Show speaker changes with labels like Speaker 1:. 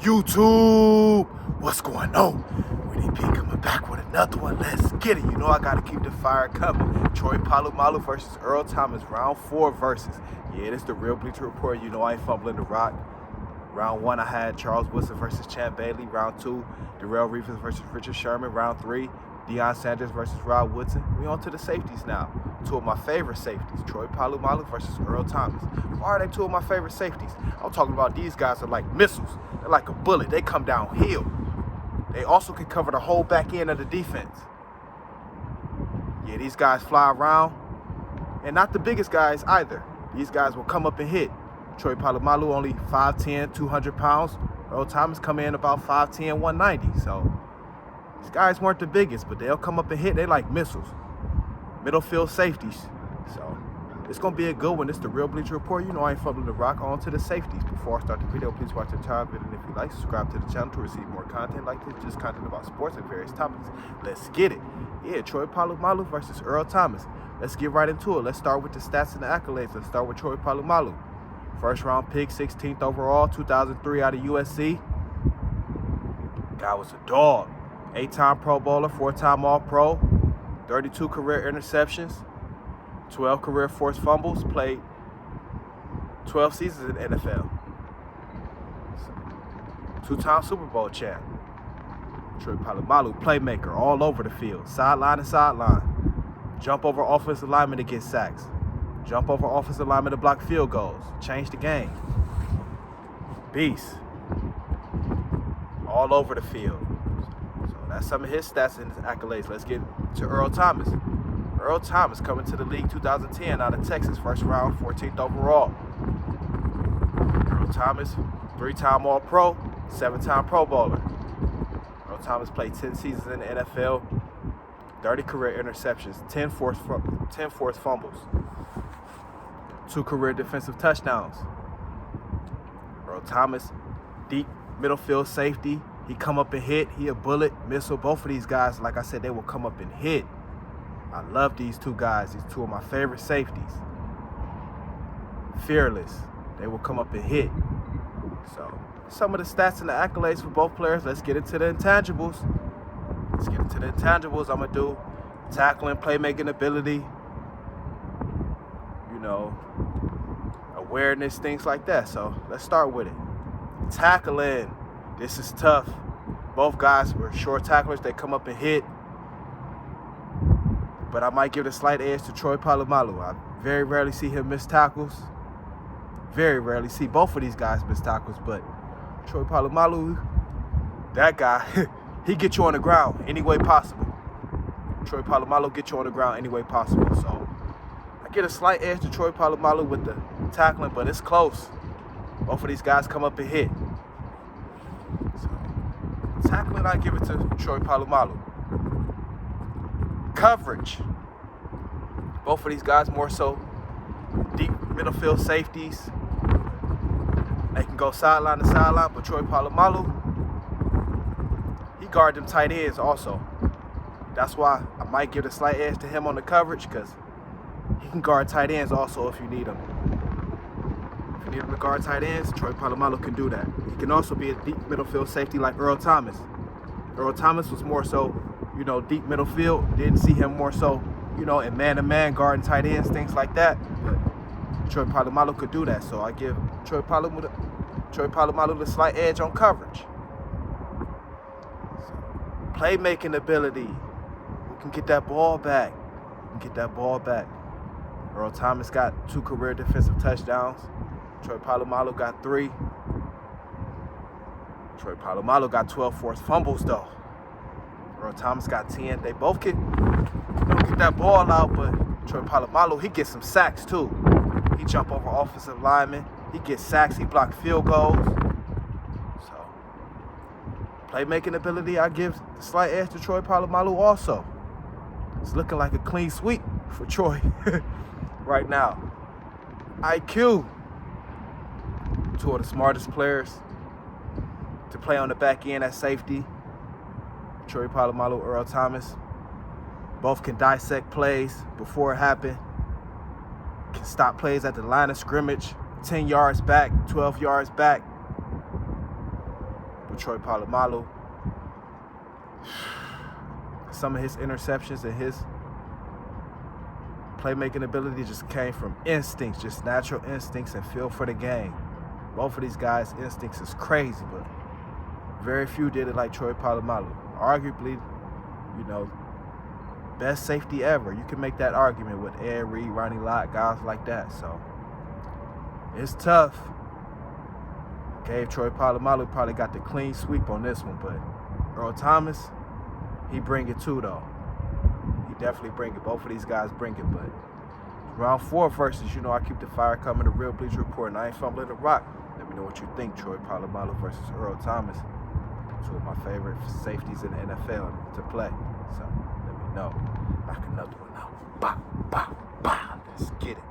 Speaker 1: YouTube, what's going on? Winnie P coming back with another one. Let's get it. You know I gotta keep the fire coming. Troy Polamalu versus Earl Thomas, round 4 versus. Yeah, this is the Real Bleacher Report. You know I ain't fumbling the rock. Round 1, I had Charles Woodson versus Champ Bailey. Round 2, Darrell Reeves versus Richard Sherman. Round 3, Deion Sanders versus Rod Woodson. We on to the safeties now. 2 of my favorite safeties, Troy Polamalu versus Earl Thomas. Why are they 2 of my favorite safeties? I'm talking about these guys are like missiles. They're like a bullet. They come downhill. They also can cover the whole back end of the defense. Yeah, these guys fly around. And not the biggest guys either. These guys will come up and hit. Troy Polamalu only 5'10", 200 pounds. Earl Thomas come in about 5'10", 190. So these guys weren't the biggest, but they'll come up and hit. They like missiles. Middle field safeties. So it's going to be a good one. It's the Real Bleacher Report. You know I ain't fumbling the rock. On to the safeties. Before I start the video, please watch the entire video. And if you like, subscribe to the channel to receive more content like this. Just content about sports and various topics. Let's get it. Yeah, Troy Polamalu versus Earl Thomas. Let's get right into it. Let's start with the stats and the accolades. Let's start with Troy Polamalu. First round pick, 16th overall, 2003 out of USC. Guy was a dog. 8-time Pro Bowler, 4-time All-Pro, 32 career interceptions, 12 career forced fumbles, played 12 seasons in the NFL. 2-time Super Bowl champ. Troy Polamalu, playmaker all over the field, sideline and sideline. Jump over offensive linemen to get sacks. Jump over offensive linemen to block field goals. Change the game. Beast. All over the field. So that's some of his stats and his accolades. Let's get to Earl Thomas. Earl Thomas coming to the league 2010 out of Texas. First round, 14th overall. Earl Thomas, 3-time All-Pro, 7-time Pro Bowler. Earl Thomas played 10 seasons in the NFL. 30 career interceptions, 10 forced fumbles. 2 career defensive touchdowns. Earl Thomas, deep middle field safety. He come up and hit. He a bullet, missile. Both of these guys, like I said, they will come up and hit. I love these 2 guys. These 2 of my favorite safeties. Fearless. They will come up and hit. So, some of the stats and the accolades for both players. Let's get into the intangibles. Let's get into the intangibles. I'm going to do tackling, playmaking ability, you know, awareness, things like that. So let's start with it. Tackling. This is tough. Both guys were short tacklers. They come up and hit. But I might give the slight edge to Troy Polamalu. I very rarely see him miss tackles. Very rarely see both of these guys miss tackles. But Troy Polamalu, that guy, he get you on the ground any way possible. Troy Polamalu get you on the ground any way possible. So I get a slight edge to Troy Polamalu with the tackling, but it's close. Both of these guys come up and hit. So, tackling, I give it to Troy Polamalu. Coverage. Both of these guys more so deep middle field safeties. They can go sideline to sideline, but Troy Polamalu, he guard them tight ends also. That's why I might give a slight edge to him on the coverage, because he can guard tight ends also if you need him. If you need him to guard tight ends, Troy Polamalu can do that. He can also be a deep middle field safety like Earl Thomas. Earl Thomas was more so, you know, deep middle field. Didn't see him more so, you know, in man-to-man, guarding tight ends, things like that. But Troy Polamalu could do that. So I give Troy Polamalu the slight edge on coverage. Playmaking ability. We can get that ball back. Earl Thomas got 2 career defensive touchdowns. Troy Polamalu got 3. Troy Polamalu got 12 forced fumbles though. Earl Thomas got 10. They both get that ball out, but Troy Polamalu, he gets some sacks too. He jump over offensive linemen. He gets sacks. He blocked field goals. So, playmaking ability, I give the slight edge to Troy Polamalu also. It's looking like a clean sweep for Troy right now. IQ. 2 of the smartest players to play on the back end at safety. Troy Polamalu, Earl Thomas. Both can dissect plays before it happened. Can stop plays at the line of scrimmage. 10 yards back, 12 yards back. But Troy Polamalu, some of his interceptions and his playmaking ability just came from instincts, just natural instincts and feel for the game. Both of these guys' instincts is crazy, but very few did it like Troy Polamalu. Arguably, you know, best safety ever. You can make that argument with Ed Reed, Ronnie Lott, guys like that. So it's tough. Gave Troy Polamalu probably got the clean sweep on this one, but Earl Thomas, he bring it too though. He definitely bring it. Both of these guys bring it, but round 4 versus, you know, I keep the fire coming. The Real Bleacher Report, and I ain't fumbling the rock. Let me know what you think. Troy Polamalu versus Earl Thomas. 2 of my favorite safeties in the NFL to play. So let me know. Knock another one out. Bah, bah, bah. Let's get it.